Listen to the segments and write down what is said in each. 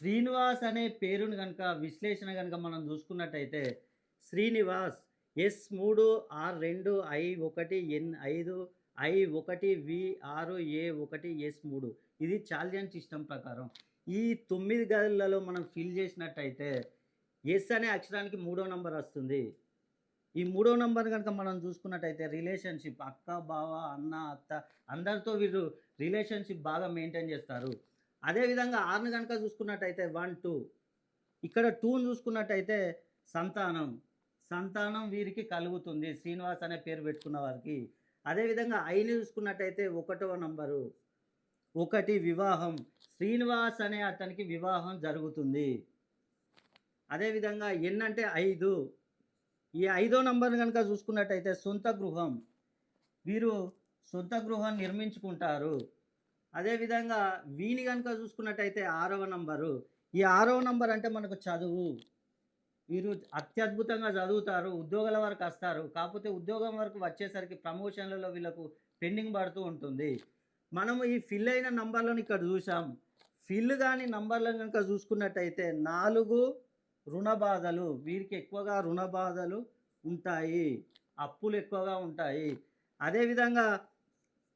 శ్రీనివాస్ అనే పేరుని గనక విశ్లేషణ గనక మనం చూసుకున్నట్టయితే Srinivas S3 R2 I1 N5 I1V6 A1 S3 ఇది చాలియన్ సిస్టమ్ ప్రకారం ఈ 9 గదులలో మనం ఫిల్ చేసినట్టయితే ఎస్ అనే అక్షరానికి 3వ నంబర్ వస్తుంది. ఈ 3వ నంబర్ కనుక మనం చూసుకున్నట్టయితే రిలేషన్షిప్ అక్క, బావ, అన్న, అత్త అందరితో వీళ్ళు రిలేషన్షిప్ బాగా మెయింటైన్ చేస్తారు. అదేవిధంగా 6ని కనుక చూసుకున్నట్టయితే 1, 2 ఇక్కడ 2ని చూసుకున్నట్టయితే సంతానం వీరికి కలుగుతుంది శ్రీనివాస్ అనే పేరు పెట్టుకున్న వారికి. అదేవిధంగా ఐని చూసుకున్నట్టయితే 1వ నంబరు 1 వివాహం శ్రీనివాస్ అనే అతనికి వివాహం జరుగుతుంది. అదేవిధంగా ఎన్ అంటే 5 ఈ 5వ నంబర్ని కనుక చూసుకున్నట్టయితే సొంత గృహం వీరు సొంత గృహం నిర్మించుకుంటారు. అదేవిధంగా వీని కనుక చూసుకున్నట్టయితే 6వ నంబరు ఈ 6వ నంబర్ అంటే మనకు చదువు వీరు అత్యద్భుతంగా చదువుతారు, ఉద్యోగాల వరకు వస్తారు. కాకపోతే ఉద్యోగం వరకు వచ్చేసరికి ప్రమోషన్లలో వీళ్ళకు పెండింగ్ పడుతూ ఉంటుంది. మనము ఈ ఫిల్ అయిన నంబర్లను ఇక్కడ చూసాం. ఫిల్ కాని నంబర్లను కనుక చూసుకున్నట్టయితే 4 రుణ బాధలు వీరికి ఎక్కువగా రుణ బాధలు ఉంటాయి, అప్పులు ఎక్కువగా ఉంటాయి. అదేవిధంగా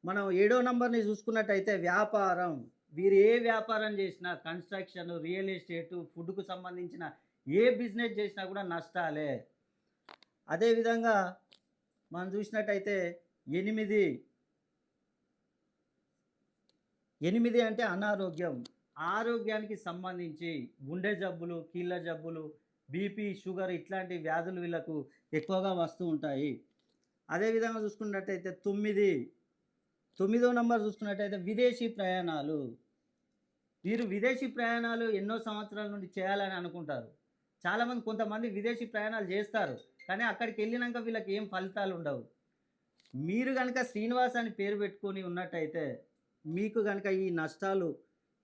మనం 7వ నంబర్ని చూసుకున్నట్టయితే వ్యాపారం వీరు ఏ వ్యాపారం చేసినా కన్స్ట్రక్షన్, రియల్ ఎస్టేటు, ఫుడ్కు సంబంధించిన ఏ బిజినెస్ చేసినా కూడా నష్టాలే. అదేవిధంగా మనం చూసినట్టయితే 8 అంటే అనారోగ్యం ఆరోగ్యానికి సంబంధించి గుండె జబ్బులు, కీళ్ళ జబ్బులు, బీపీ, షుగర్ ఇట్లాంటి వ్యాధులు వీళ్ళకు ఎక్కువగా వస్తూ ఉంటాయి. అదేవిధంగా చూసుకున్నట్టయితే 9వ నంబర్ చూసుకున్నట్టయితే విదేశీ ప్రయాణాలు వీరు విదేశీ ప్రయాణాలు ఎన్నో సంవత్సరాల నుండి చేయాలని అనుకుంటారు. చాలామంది కొంతమంది విదేశీ ప్రయాణాలు చేస్తారు, కానీ అక్కడికి వెళ్ళినాక వీళ్ళకి ఏం ఫలితాలు ఉండవు. మీరు కనుక శ్రీనివాస్ అని పేరు పెట్టుకొని ఉన్నట్టయితే మీకు కనుక ఈ నష్టాలు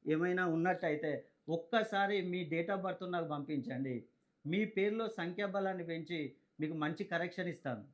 ఏమైనా ఉన్నట్టయితే ఒక్కసారి మీ డేట్ ఆఫ్ బర్త్ నాకు పంపించండి. మీ పేరులో సంఖ్యాబలాన్ని పెంచి మీకు మంచి కరెక్షన్ ఇస్తాను.